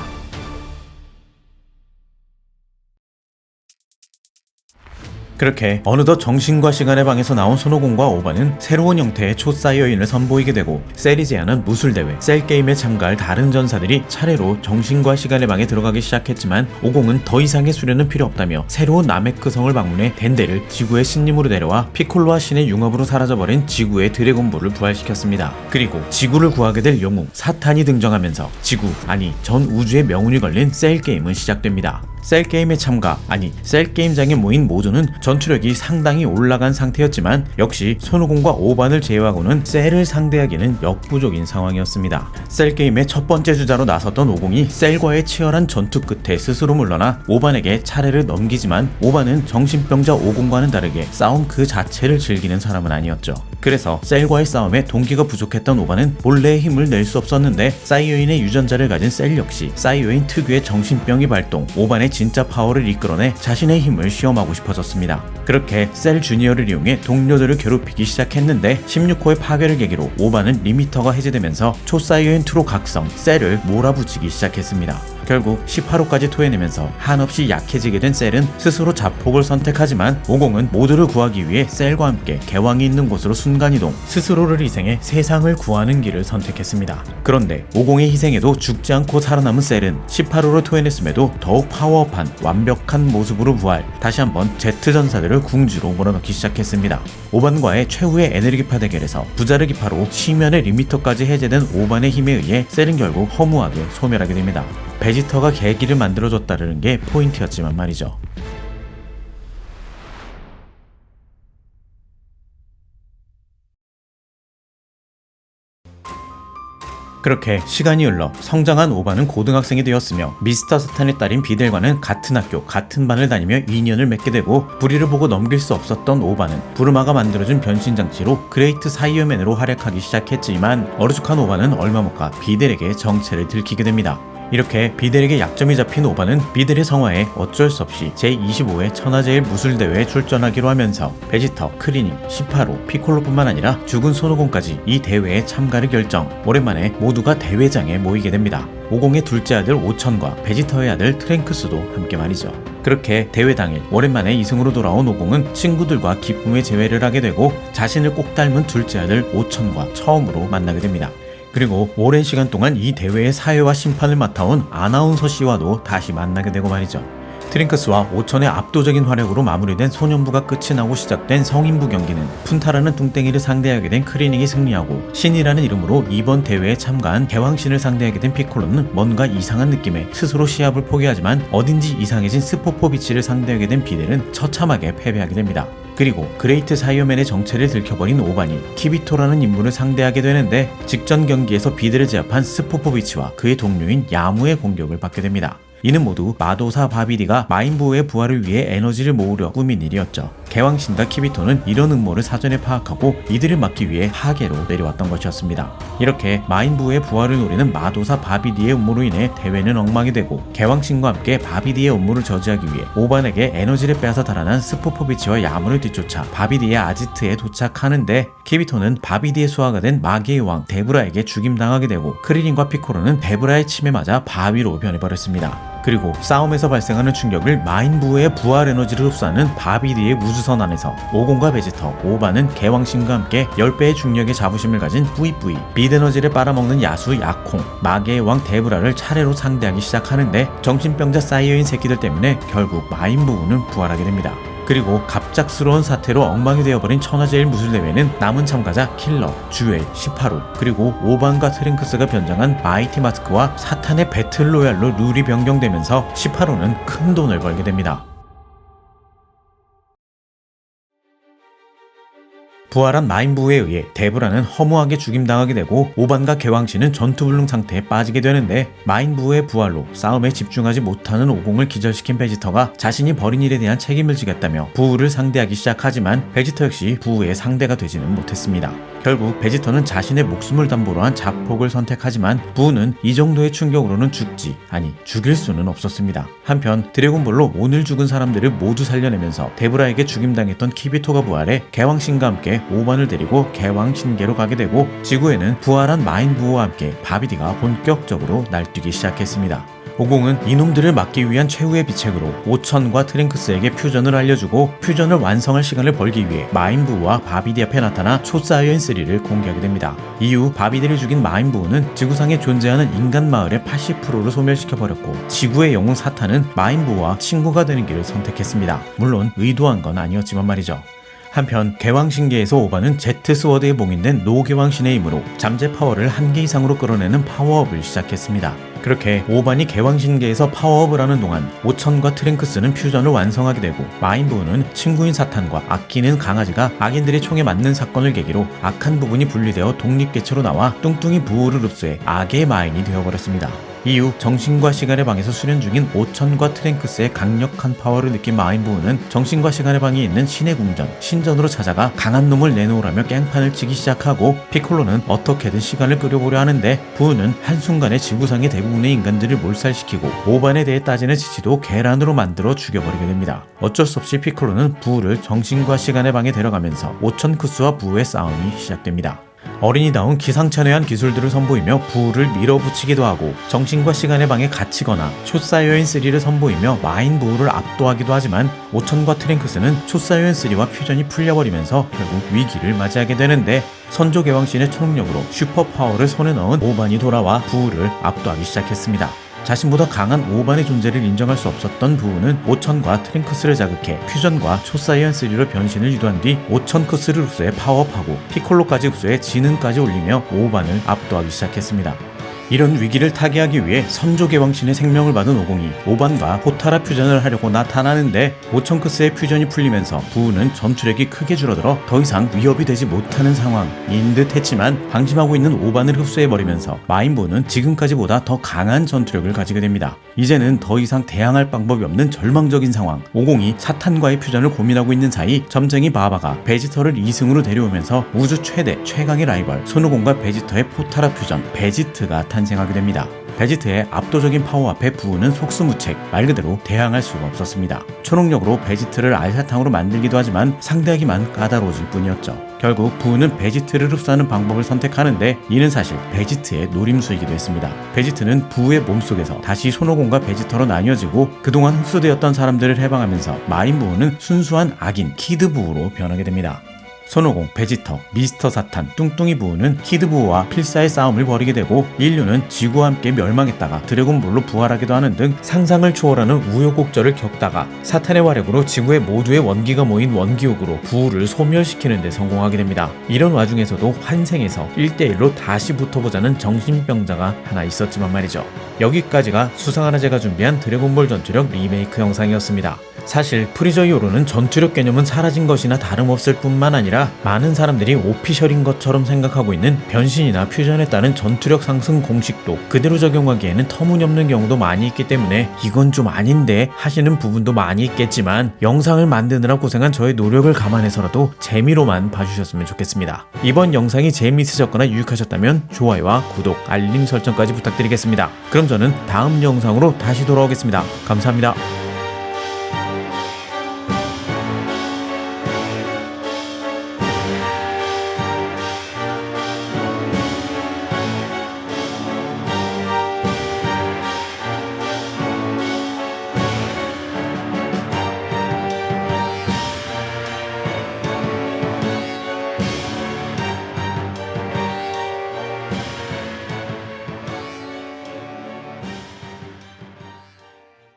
그렇게 어느덧 정신과 시간의 방에서 나온 손오공과 오반은 새로운 형태의 초사이어인을 선보이게 되고 셀이 제안한 무술대회 셀게임에 참가할 다른 전사들이 차례로 정신과 시간의 방에 들어가기 시작했지만 오공은 더 이상의 수련은 필요 없다며 새로운 나메크성을 방문해 덴데를 지구의 신님으로 데려와 피콜로와 신의 융합으로 사라져버린 지구의 드래곤볼을 부활시켰습니다. 그리고 지구를 구하게 될 영웅 사탄이 등장하면서 지구 아니 전 우주의 명운이 걸린 셀게임은 시작됩니다. 셀게임에 참가 아니 셀게임장에 모인 모두는 전투력이 상당히 올라간 상태였지만 역시 손오공과 오반을 제외하고는 셀을 상대하기는 역부족인 상황이었습니다. 셀게임의 첫 번째 주자로 나섰던 오공이 셀과의 치열한 전투 끝에 스스로 물러나 오반에게 차례를 넘기지만 오반은 정신병자 오공과는 다르게 싸움 그 자체를 즐기는 사람은 아니었죠. 그래서 셀과의 싸움에 동기가 부족했던 오반은 본래의 힘을 낼 수 없었는데 사이어인의 유전자를 가진 셀 역시 사이어인 특유의 정신병이 발동 오반의 진짜 파워를 이끌어내 자신의 힘을 시험하고 싶어졌습니다. 그렇게 셀 주니어를 이용해 동료들을 괴롭히기 시작했는데 16호의 파괴를 계기로 오반은 리미터가 해제되면서 초사이어인 2로 각성 셀을 몰아붙이기 시작했습니다. 결국 18호까지 토해내면서 한없이 약해지게 된 셀은 스스로 자폭을 선택하지만 오공은 모두를 구하기 위해 셀과 함께 개왕이 있는 곳으로 순간이동 스스로를 희생해 세상을 구하는 길을 선택했습니다. 그런데 오공의 희생에도 죽지 않고 살아남은 셀은 18호를 토해냈음에도 더욱 파워업한 완벽한 모습으로 부활 다시 한번 Z전사들을 궁지로 몰아넣기 시작했습니다. 오반과의 최후의 에너지기파 대결에서 부자르 기파로 시면의 리미터까지 해제된 오반의 힘에 의해 셀은 결국 허무하게 소멸하게 됩니다. 베지터가 계기를 만들어줬다는 게 포인트였지만 말이죠. 그렇게 시간이 흘러 성장한 오반은 고등학생이 되었으며 미스터 사탄의 딸인 비델과는 같은 학교, 같은 반을 다니며 인연을 맺게 되고 불의를 보고 넘길 수 없었던 오반은 부르마가 만들어준 변신장치로 그레이트 사이어맨으로 활약하기 시작했지만 어리숙한 오반은 얼마 못 가 비델에게 정체를 들키게 됩니다. 이렇게 비델에게 약점이 잡힌 오반은 비델의 성화에 어쩔 수 없이 제25회 천하제일 무술대회에 출전하기로 하면서 베지터, 크리닝, 18호, 피콜로뿐만 아니라 죽은 손오공까지 이 대회에 참가를 결정. 오랜만에 모두가 대회장에 모이게 됩니다. 오공의 둘째 아들 오천과 베지터의 아들 트랭크스도 함께 말이죠. 그렇게 대회 당일 오랜만에 이승으로 돌아온 오공은 친구들과 기쁨의 재회를 하게 되고 자신을 꼭 닮은 둘째 아들 오천과 처음으로 만나게 됩니다. 그리고 오랜 시간 동안 이 대회의 사회와 심판을 맡아온 아나운서 씨와도 다시 만나게 되고 말이죠. 트링크스와 오천의 압도적인 활약으로 마무리된 소년부가 끝이 나고 시작된 성인부 경기는 푼타라는 뚱땡이를 상대하게 된 크리닝이 승리하고 신이라는 이름으로 이번 대회에 참가한 개왕신을 상대하게 된 피콜로는 뭔가 이상한 느낌에 스스로 시합을 포기하지만 어딘지 이상해진 스포포비치를 상대하게 된 비델은 처참하게 패배하게 됩니다. 그리고 그레이트 사이어맨의 정체를 들켜버린 오반이 키비토라는 인물을 상대하게 되는데 직전 경기에서 비델을 제압한 스포포비치와 그의 동료인 야무의 공격을 받게 됩니다. 이는 모두 마도사 바비디가 마인부의 부활을 위해 에너지를 모으려 꾸민 일이었죠. 개왕신과 키비토는 이런 음모를 사전에 파악하고 이들을 막기 위해 하계로 내려왔던 것이었습니다. 이렇게 마인부의 부활을 노리는 마도사 바비디의 음모로 인해 대회는 엉망이 되고 개왕신과 함께 바비디의 음모를 저지하기 위해 오반에게 에너지를 빼앗아 달아난 스포포비치와 야문을 뒤쫓아 바비디의 아지트에 도착하는데 키비토는 바비디의 수하가 된 마계의 왕 데브라에게 죽임당하게 되고 크리린과 피코로는 데브라의 침에 맞아 바위로 변해버렸습니다. 그리고 싸움에서 발생하는 충격을 마인부의 부활 에너지를 흡수하는 바비디의 우주선 안에서 오공과 베지터, 오반은 개왕신과 함께 10배의 중력의 자부심을 가진 뿌이뿌이, 빛 에너지를 빨아먹는 야수 야콩, 마계의 왕 데브라를 차례로 상대하기 시작하는데 정신병자 사이어인 새끼들 때문에 결국 마인부는 부활하게 됩니다. 그리고 갑작스러운 사태로 엉망이 되어버린 천하제일 무술대회는 남은 참가자 킬러, 주엘, 시파루, 그리고 오반과 트랭크스가 변장한 마이티 마스크와 사탄의 배틀로얄로 룰이 변경되면서 시파루는 큰 돈을 벌게 됩니다. 부활한 마인부에 의해 데브라는 허무하게 죽임당하게 되고 오반과 개왕신은 전투불능 상태에 빠지게 되는데 마인부의 부활로 싸움에 집중하지 못하는 오공을 기절시킨 베지터가 자신이 벌인 일에 대한 책임을 지겠다며 부우를 상대하기 시작하지만 베지터 역시 부우의 상대가 되지는 못했습니다. 결국 베지터는 자신의 목숨을 담보로 한 자폭을 선택하지만 부우는 이 정도의 충격으로는 죽일 수는 없었습니다. 한편 드래곤볼로 오늘 죽은 사람들을 모두 살려내면서 데브라에게 죽임당했던 키비토가 부활해 개왕신과 함께 오반을 데리고 개왕신계로 가게 되고 지구에는 부활한 마인부와 함께 바비디가 본격적으로 날뛰기 시작했습니다. 오공은 이놈들을 막기 위한 최후의 비책으로 오천과 트랭크스에게 퓨전을 알려주고 퓨전을 완성할 시간을 벌기 위해 마인부와 바비디 앞에 나타나 초사이언 3를 공개하게 됩니다. 이후 바비디를 죽인 마인부는 지구상에 존재하는 인간 마을의 80%를 소멸시켜버렸고 지구의 영웅 사탄은 마인부와 친구가 되는 길을 선택했습니다. 물론 의도한 건 아니었지만 말이죠. 한편 개왕신계에서 오반은 제트스워드에 봉인된 노개왕신의 힘으로 잠재 파워를 한계 이상으로 끌어내는 파워업을 시작했습니다. 그렇게 오반이 개왕신계에서 파워업을 하는 동안 오천과 트랭크스는 퓨전을 완성하게 되고 마인부는 친구인 사탄과 아끼는 강아지가 악인들의 총에 맞는 사건을 계기로 악한 부분이 분리되어 독립개체로 나와 뚱뚱이 부우를 흡수해 악의 마인이 되어버렸습니다. 이후 정신과 시간의 방에서 수련 중인 오천과 트랭크스의 강력한 파워를 느낀 마인부우는 정신과 시간의 방에 있는 신의 궁전, 신전으로 찾아가 강한 놈을 내놓으라며 깽판을 치기 시작하고 피콜로는 어떻게든 시간을 끌어보려 하는데 부우는 한순간에 지구상의 대부분의 인간들을 몰살시키고 오반에 대해 따지는 지치도 계란으로 만들어 죽여버리게 됩니다. 어쩔 수 없이 피콜로는 부우를 정신과 시간의 방에 데려가면서 오천쿠스와 부우의 싸움이 시작됩니다. 어린이다운 기상천외한 기술들을 선보이며 부우를 밀어붙이기도 하고 정신과 시간의 방에 갇히거나 초사이어인 3를 선보이며 마인 부우를 압도하기도 하지만 오천과 트랭크스는 초사이어인 3와 퓨전이 풀려버리면서 결국 위기를 맞이하게 되는데 선조 개왕신의 초능력으로 슈퍼파워를 손에 넣은 오반이 돌아와 부우를 압도하기 시작했습니다. 자신보다 강한 오반의 존재를 인정할 수 없었던 부우는 오천과 트랭크스를 자극해 퓨전과 초사이언 3로 변신을 유도한 뒤 오천쿠스를 흡수해 파워업하고 피콜로까지 흡수해 지능까지 올리며 오반을 압도하기 시작했습니다. 이런 위기를 타개하기 위해 선조개왕신의 생명을 받은 오공이 오반과 포타라 퓨전을 하려고 나타나는데 오천크스의 퓨전이 풀리면서 부우는 전투력이 크게 줄어들어 더 이상 위협이 되지 못하는 상황인 듯 했지만 방심하고 있는 오반을 흡수해버리면서 마인부는 지금까지보다 더 강한 전투력을 가지게 됩니다. 이제는 더 이상 대항할 방법이 없는 절망적인 상황. 오공이 사탄과의 퓨전을 고민하고 있는 사이 점쟁이 바바가 베지터를 2승으로 데려오면서 우주 최대 최강의 라이벌 손오공과 베지터의 포타라 퓨전 베지트가 탄생하게 됩니다. 베지트의 압도적인 파워 앞에 부우는 속수무책, 말 그대로 대항할 수가 없었습니다. 초능력으로 베지트를 알사탕으로 만들기도 하지만 상대하기만 까다로워질 뿐이었죠. 결국 부우는 베지트를 흡수하는 방법을 선택하는데 이는 사실 베지트의 노림수이기도 했습니다. 베지트는 부우의 몸속에서 다시 손오공과 베지터로 나뉘어지고 그동안 흡수되었던 사람들을 해방하면서 마인 부우는 순수한 악인 키드 부우로 변하게 됩니다. 손오공, 베지터, 미스터 사탄, 뚱뚱이 부우는 키드 부우와 필사의 싸움을 벌이게 되고 인류는 지구와 함께 멸망했다가 드래곤볼로 부활하기도 하는 등 상상을 초월하는 우여곡절을 겪다가 사탄의 화력으로 지구의 모두의 원기가 모인 원기옥으로 부우를 소멸시키는 데 성공하게 됩니다. 이런 와중에서도 환생에서 1대1로 다시 붙어보자는 정신병자가 하나 있었지만 말이죠. 여기까지가 수상하나제가 준비한 드래곤볼 전투력 리메이크 영상이었습니다. 사실 프리저 이후로는 전투력 개념은 사라진 것이나 다름없을 뿐만 아니라 아니라 많은 사람들이 오피셜인 것처럼 생각하고 있는 변신이나 퓨전에 따른 전투력 상승 공식도 그대로 적용하기에는 터무니없는 경우도 많이 있기 때문에 이건 좀 아닌데 하시는 부분도 많이 있겠지만 영상을 만드느라 고생한 저의 노력을 감안해서라도 재미로만 봐주셨으면 좋겠습니다. 이번 영상이 재미있으셨거나 유익하셨다면 좋아요와 구독, 알림 설정까지 부탁드리겠습니다. 그럼 저는 다음 영상으로 다시 돌아오겠습니다. 감사합니다.